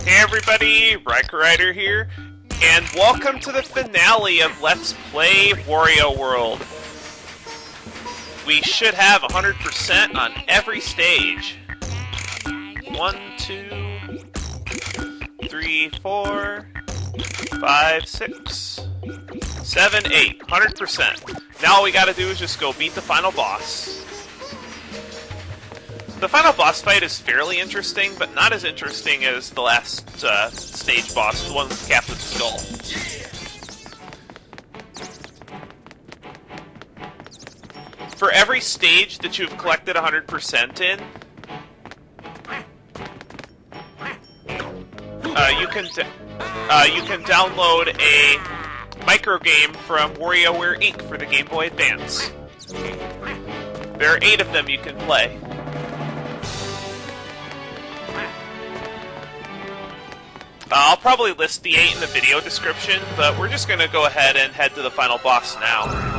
Hey everybody, Riker Rider here, and welcome to the finale of Let's Play Wario World. We should have 100% on every stage. 1, 2, 3, 4, 5, 6, 7, 8. 100%. Now all we gotta do is just go beat the final boss. The final boss fight is fairly interesting, but not as interesting as the last stage boss, the one with Captain Skull. For every stage that you've collected 100% in, you can download a micro game from WarioWare Inc. for the Game Boy Advance. There are 8 of them you can play. I'll probably list the 8 in the video description, but we're just going to go ahead and head to the final boss now.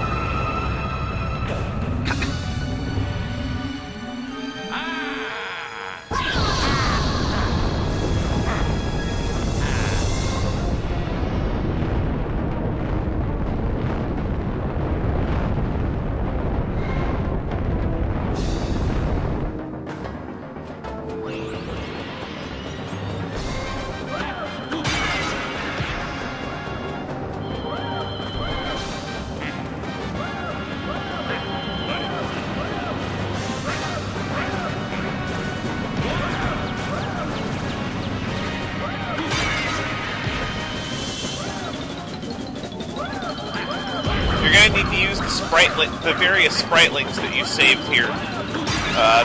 You're going to need to use the various spritelings that you saved here.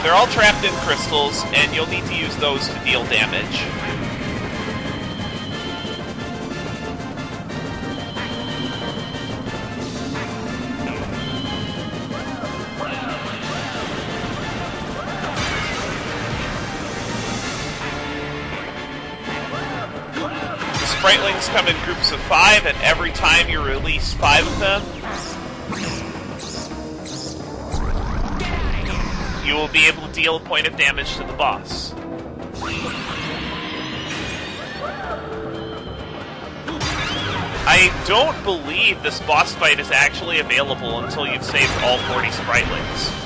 They're all trapped in crystals, and you'll need to use those to deal damage. Spritelings come in groups of 5, and every time you release 5 of them, you will be able to deal a point of damage to the boss. I don't believe this boss fight is actually available until you've saved all 40 spritelings.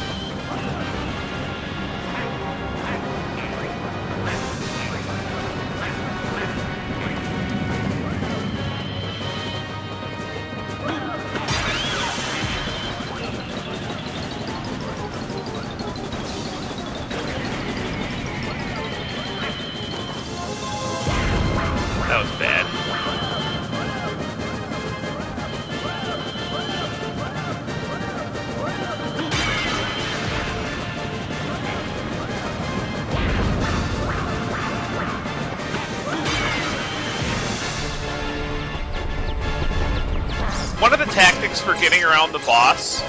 That was bad. One of the tactics for getting around the boss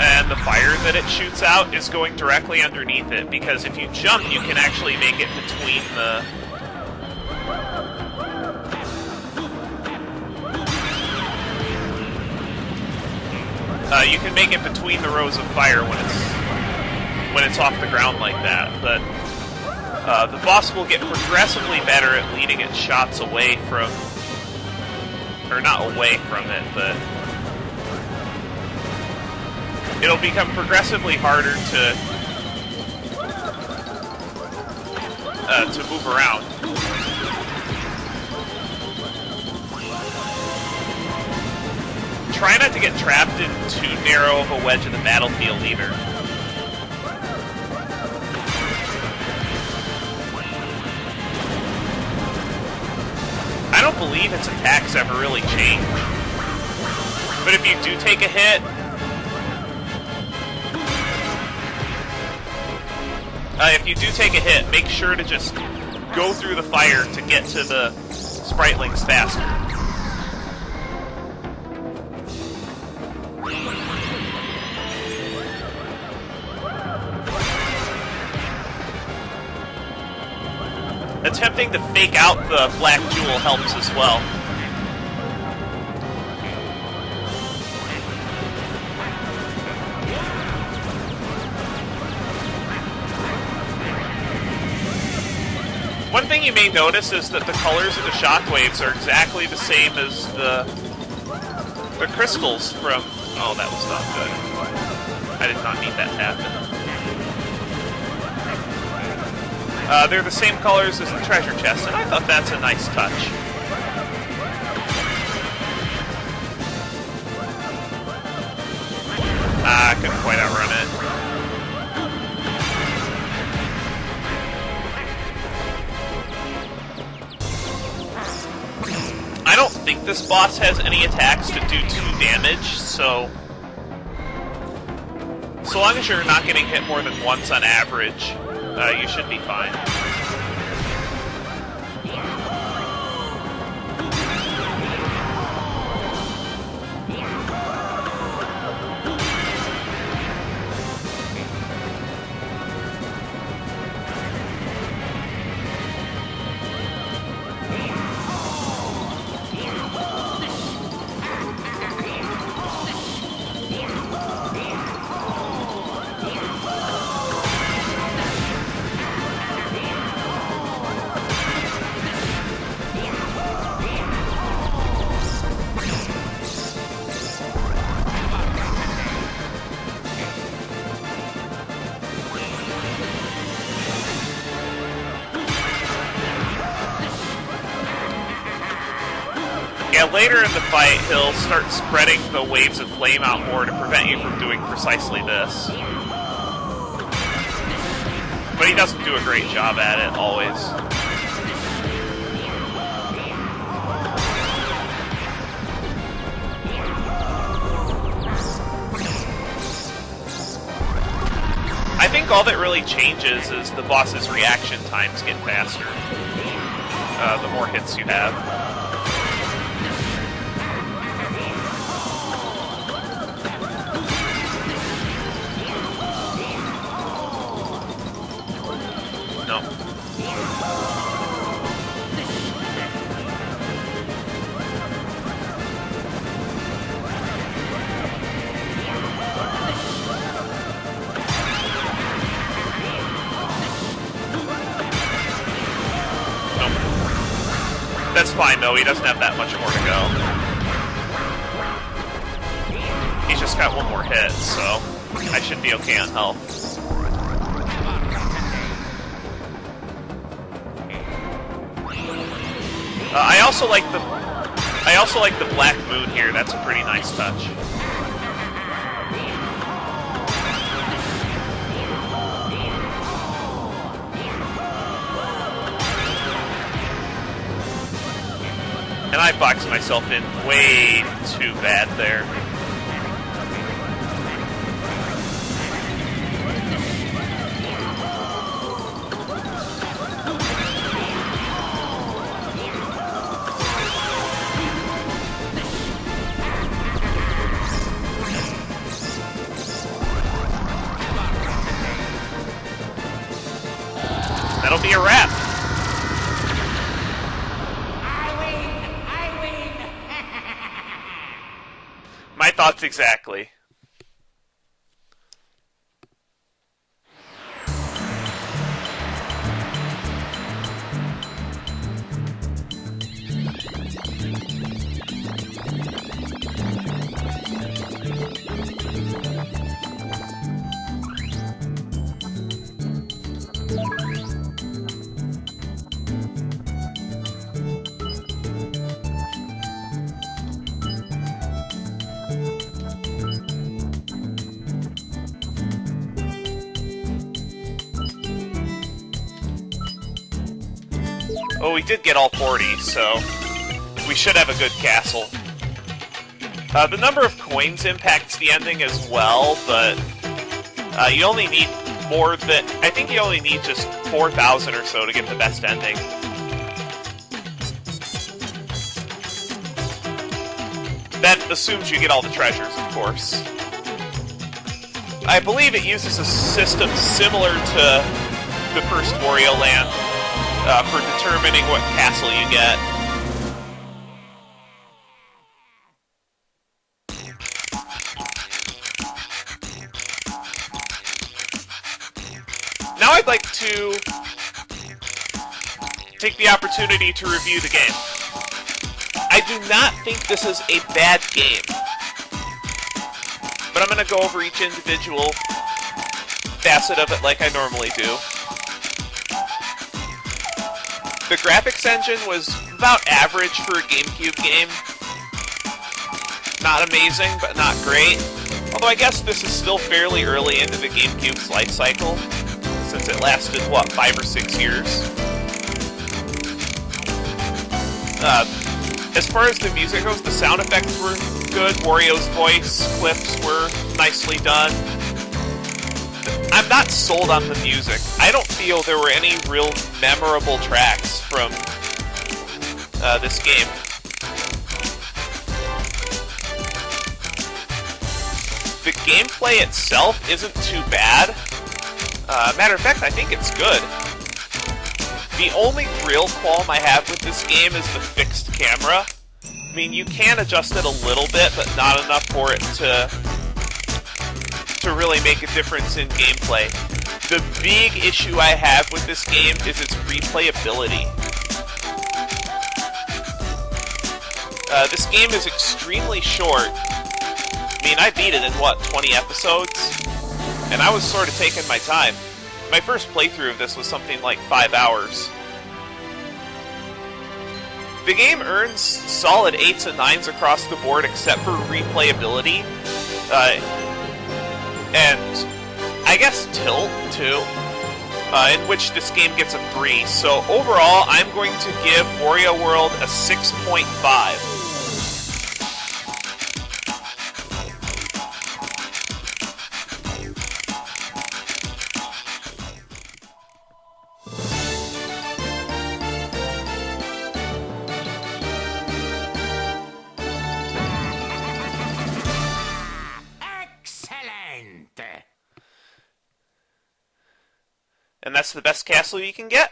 and the fire that it shoots out is going directly underneath it, because if you jump, you can actually make it between the... you can make it between the rows of fire when it's off the ground like that, but the boss will get progressively better at leading its shots away from, or not away from it, but it'll become progressively harder to move around. Try not to get trapped in too narrow of a wedge of the battlefield either. I don't believe its attacks ever really change. But if you do take a hit, make sure to just go through the fire to get to the spritelings faster. Attempting to fake out the black jewel helps as well. One thing you may notice is that the colors of the shockwaves are exactly the same as the crystals from... Oh, that was not good. I did not need that to happen. They're the same colors as the treasure chest, and I thought that's a nice touch. I couldn't quite outrun it. I don't think this boss has any attacks to do 2 damage, so long as you're not getting hit more than once on average, you should be fine. Yeah, later in the fight, he'll start spreading the waves of flame out more to prevent you from doing precisely this. But he doesn't do a great job at it, always. I think all that really changes is the boss's reaction times get faster. The more hits you have. No. That's fine, though. He doesn't have that much more to go. He's just got one more hit, so I should be okay on health. I also like the Black Moon here. That's a pretty nice touch. And I boxed myself in way too bad there. That'll be a wrap. My thoughts exactly. Oh, we did get all 40, so we should have a good castle. The number of coins impacts the ending as well, but you only need more than... I think you only need just 4,000 or so to get the best ending. That assumes you get all the treasures, of course. I believe it uses a system similar to the first Wario Land for determining what castle you get. Now I'd like to take the opportunity to review the game. I do not think this is a bad game, but I'm going to go over each individual facet of it like I normally do. The graphics engine was about average for a GameCube game. Not amazing, but not great. Although I guess this is still fairly early into the GameCube's life cycle, since it lasted, what, 5 or 6 years? As far as the music goes, the sound effects were good. Wario's voice clips were nicely done. I'm not sold on the music. I don't feel there were any real memorable tracks from this game. The gameplay itself isn't too bad. Matter of fact, I think it's good. The only real qualm I have with this game is the fixed camera. I mean, you can adjust it a little bit, but not enough for it to really make a difference in gameplay. The big issue I have with this game is its replayability. This game is extremely short. I mean, I beat it in, what, 20 episodes? And I was sort of taking my time. My first playthrough of this was something like 5 hours. The game earns solid 8s and 9s across the board except for replayability. And I guess Tilt, too, in which this game gets a 3. So overall, I'm going to give Wario World a 6.5. And that's the best castle you can get.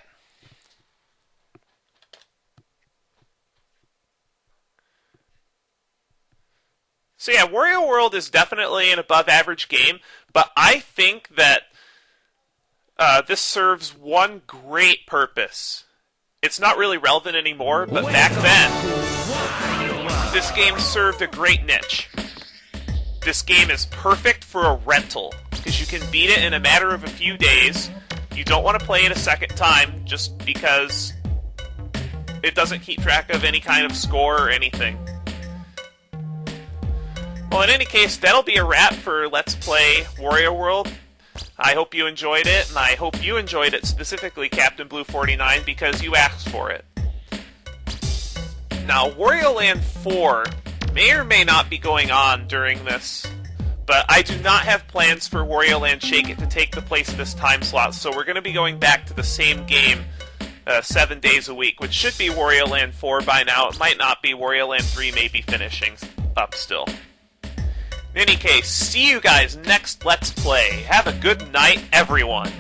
So yeah, Wario World is definitely an above-average game, but I think that this serves one great purpose. It's not really relevant anymore, but back then, this game served a great niche. This game is perfect for a rental, because you can beat it in a matter of a few days. You don't want to play it a second time just because it doesn't keep track of any kind of score or anything. Well, in any case, that'll be a wrap for Let's Play Wario World. I hope you enjoyed it, and I hope you enjoyed it specifically, Captain Blue 49, because you asked for it. Now, Wario Land 4 may or may not be going on during this, but I do not have plans for Wario Land Shake It to take the place of this time slot, so we're going to be going back to the same game 7 days a week, which should be Wario Land 4 by now. It might not be. Wario Land 3 may be finishing up still. In any case, see you guys next Let's Play. Have a good night, everyone.